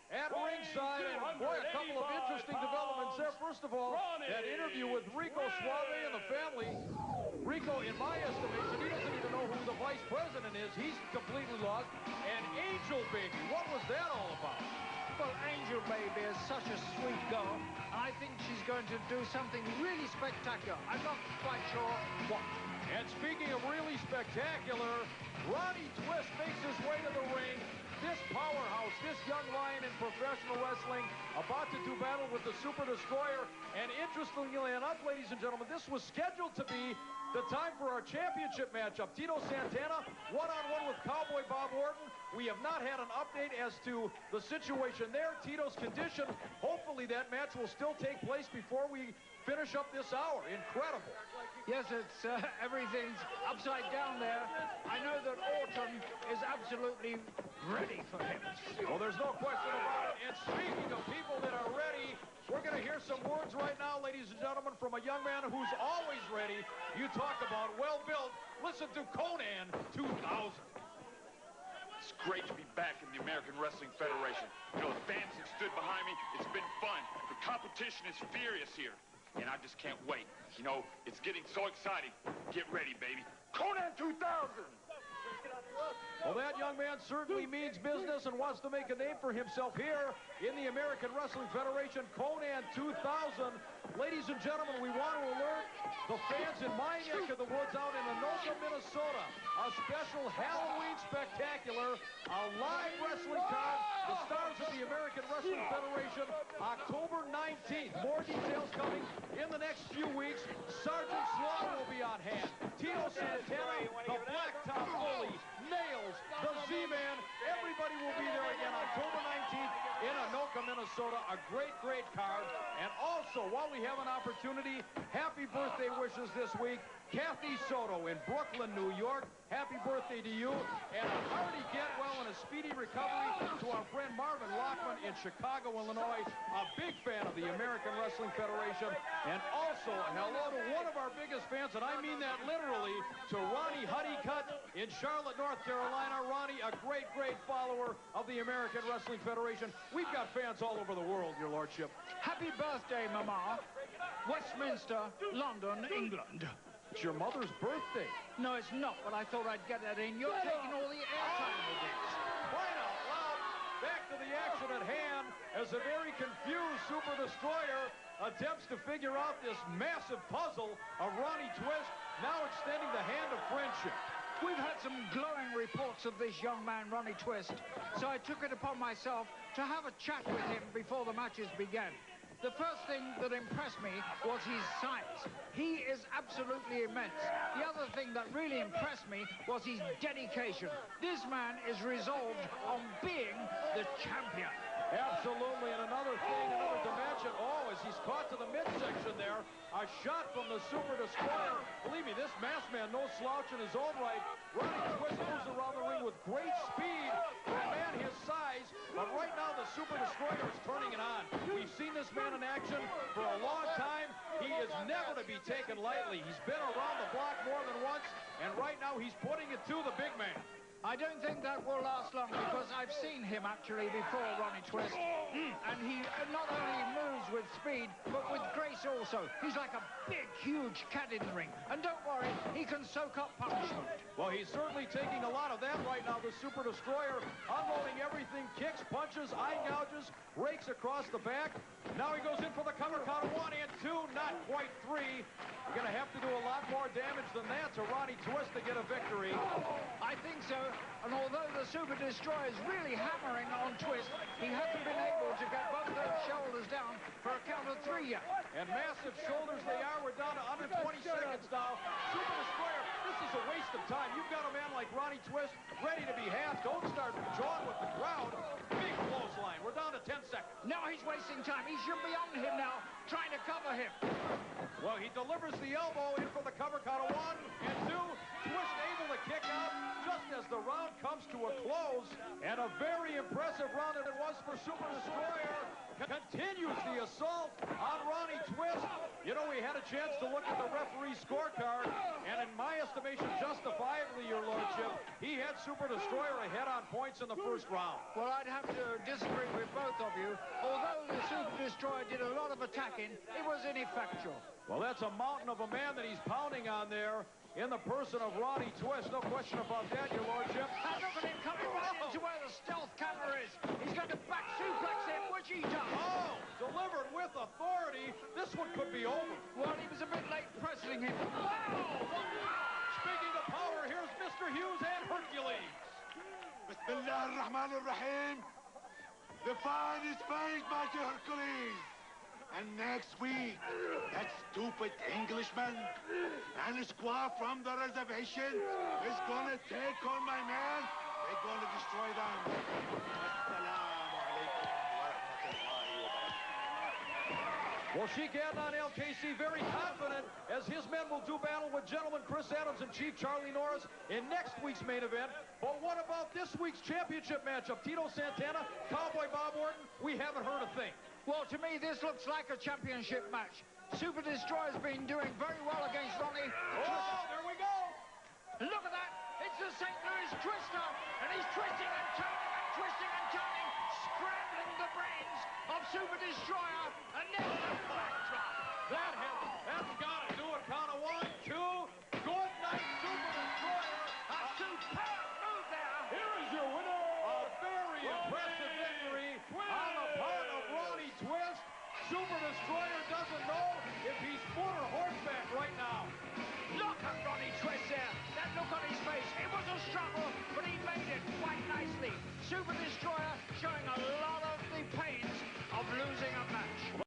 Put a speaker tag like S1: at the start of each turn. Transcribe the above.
S1: at ringside, and boy, a couple of interesting developments there. First of all, that interview with Rico Suave and the family. Rico, in my estimation, he doesn't even know who the vice president is. He's completely lost. And Angel Baby, what was that all about?
S2: Well, Angel Baby is such a sweet girl. I think she's going to do something really spectacular. I'm not quite sure what.
S1: And speaking of really spectacular, Ronnie Twist makes his way to the ring. This powerhouse, this young lion in professional wrestling, about to do battle with the Super Destroyer. And interestingly enough, ladies and gentlemen, this was scheduled to be the time for our championship matchup. Tito Santana, one-on-one with Cowboy Bob Orton. We have not had an update as to the situation there. Tito's condition, hopefully that match will still take place before we finish up this hour. Incredible.
S2: Yes, it's everything's upside down there. I know that Orton is absolutely ready for him.
S1: Well, there's no question about it. And speaking of people that are ready, we're going to hear some words right now, ladies and gentlemen, from a young man who's always ready. You talk about well-built. Listen to Conan 2000.
S3: It's great to be back in the American Wrestling Federation. You know, the fans have stood behind me. It's been fun. The competition is furious here. And I just can't wait. You know, it's getting so exciting. Get ready, baby. Conan 2000!
S1: Well, that young man certainly means business and wants to make a name for himself here in the American Wrestling Federation. Conan 2000. Ladies and gentlemen, we want to alert the fans in my neck of the woods out in Anoka, Minnesota. A special Halloween spectacular, a live wrestling card. The stars of the American Wrestling Federation, October 19th. More details coming in the next few weeks. Sergeant Slaughter will be on hand. Tito Santana, the Blacktop Bully, Nails, the Z-Man. Everybody will be there again October 19th in Anoka, Minnesota. A great, great card. And also, while we have an opportunity, happy birthday wishes this week. Kathy Soto in Brooklyn, New York. Happy birthday to you. And a hearty get well and a speedy recovery to our friend Marvin Lockman in Chicago, Illinois. A big fan of the American Wrestling Federation. And also, hello to one of our biggest fans, and I mean that literally, to Ronnie Honeycutt in Charlotte, North Carolina. Ronnie, a great, great follower of the American Wrestling Federation. We've got fans all over the world, your lordship.
S2: Happy birthday, Mama. Westminster, London, England.
S1: It's your mother's birthday.
S2: No, it's not, but I thought I'd get that in. You're taking all the airtime with it.
S1: Crying out loud. Back to the action at hand as a very confused Super Destroyer attempts to figure out this massive puzzle of Ronnie Twist, now extending the hand of friendship.
S2: We've had some glowing reports of this young man, Ronnie Twist, so I took it upon myself to have a chat with him before the matches began. The first thing that impressed me was his size. He is absolutely immense. The other thing that really impressed me was his dedication. This man is resolved on being the champion.
S1: Absolutely, and another thing, another dimension. Oh, as he's caught to the midsection there, a shot from the Super Destroyer. Believe me, this masked man, no slouch in his own right. Ronnie Twist moves around the ring with great speed for a man his size, but right now the Super Destroyer is turning it on. We've seen this man in action for a long time. He is never to be taken lightly. He's been around the block more than once, and right now he's putting it to the big man.
S2: I don't think that will last long because I've seen him actually before, Ronnie Twist. And he not only moves with speed, but with grace also. He's like a big, huge cat in the ring. And don't worry, he can soak up punishment.
S1: Well, he's certainly taking a lot of that right now, the Super Destroyer, unloading everything, kicks, punches, eye gouges, rakes across the back. Now he goes in for the cover count of 1 and 2, not quite 3. You're going to have to do a lot more damage than that to Ronnie Twist to get a victory.
S2: I think so. And although the Super Destroyer is really hammering on Twist, he hasn't been able to get both those shoulders down for a count of 3 yet.
S1: And massive shoulders they are. We're down to under 20 seconds now. Super Destroyer, this is a waste of time. You've got a man like Ronnie Twist ready to be half. Don't start jawing with the crowd. Big clothesline. We're down to 10 seconds.
S2: Now he's wasting time. He should be on him now, trying to cover him.
S1: Well, he delivers the elbow in for the cover count of 1 and 2. Twist able to kick out just as the round comes to a close. And a very impressive round that it was for Super Destroyer. continues the assault on Ronnie Twist. You know, we had a chance to look at the referee's scorecard, and in my estimation, justifiably, your lordship, he had Super Destroyer ahead on points in the first round.
S2: Well, I'd have to disagree with both of you. Although the Super Destroyer did a lot of attacking, it was ineffectual.
S1: Well, that's a mountain of a man that he's pounding on there in the person of Ronnie Twist. No question about that, your lordship.
S2: And look at him coming right into where the stealth camera is. He's going to back suplex him, which he does.
S1: Oh, delivered with authority. This one could be over.
S2: Well, he was a bit late pressing him. Wow!
S1: Speaking of power, here's Mr. Hughes and Hercules.
S4: Bismillah ar-Rahman ar-Rahim. The fight is finished, Master Hercules. And next week, that stupid Englishman and a squad from the reservation is gonna take on my man. They're gonna destroy them. Assalamu alaikum wa rahmatullahi wa barakatuh.
S1: Well, Sheik Adnan LKC very confident as his men will do battle with gentleman Chris Adams and Chief Charlie Norris in next week's main event. But what about this week's championship matchup? Tito Santana, Cowboy Bob Orton? We haven't heard a thing.
S2: Well, to me, this looks like a championship match. Super Destroyer's been doing very well against Ronnie.
S1: Oh, there we go.
S2: Look at that. It's the St. Louis Twister. And he's twisting and turning and twisting and turning, scrambling the brains of Super Destroyer. And then the backdrop.
S1: That's got to do it. Count of 1, 2,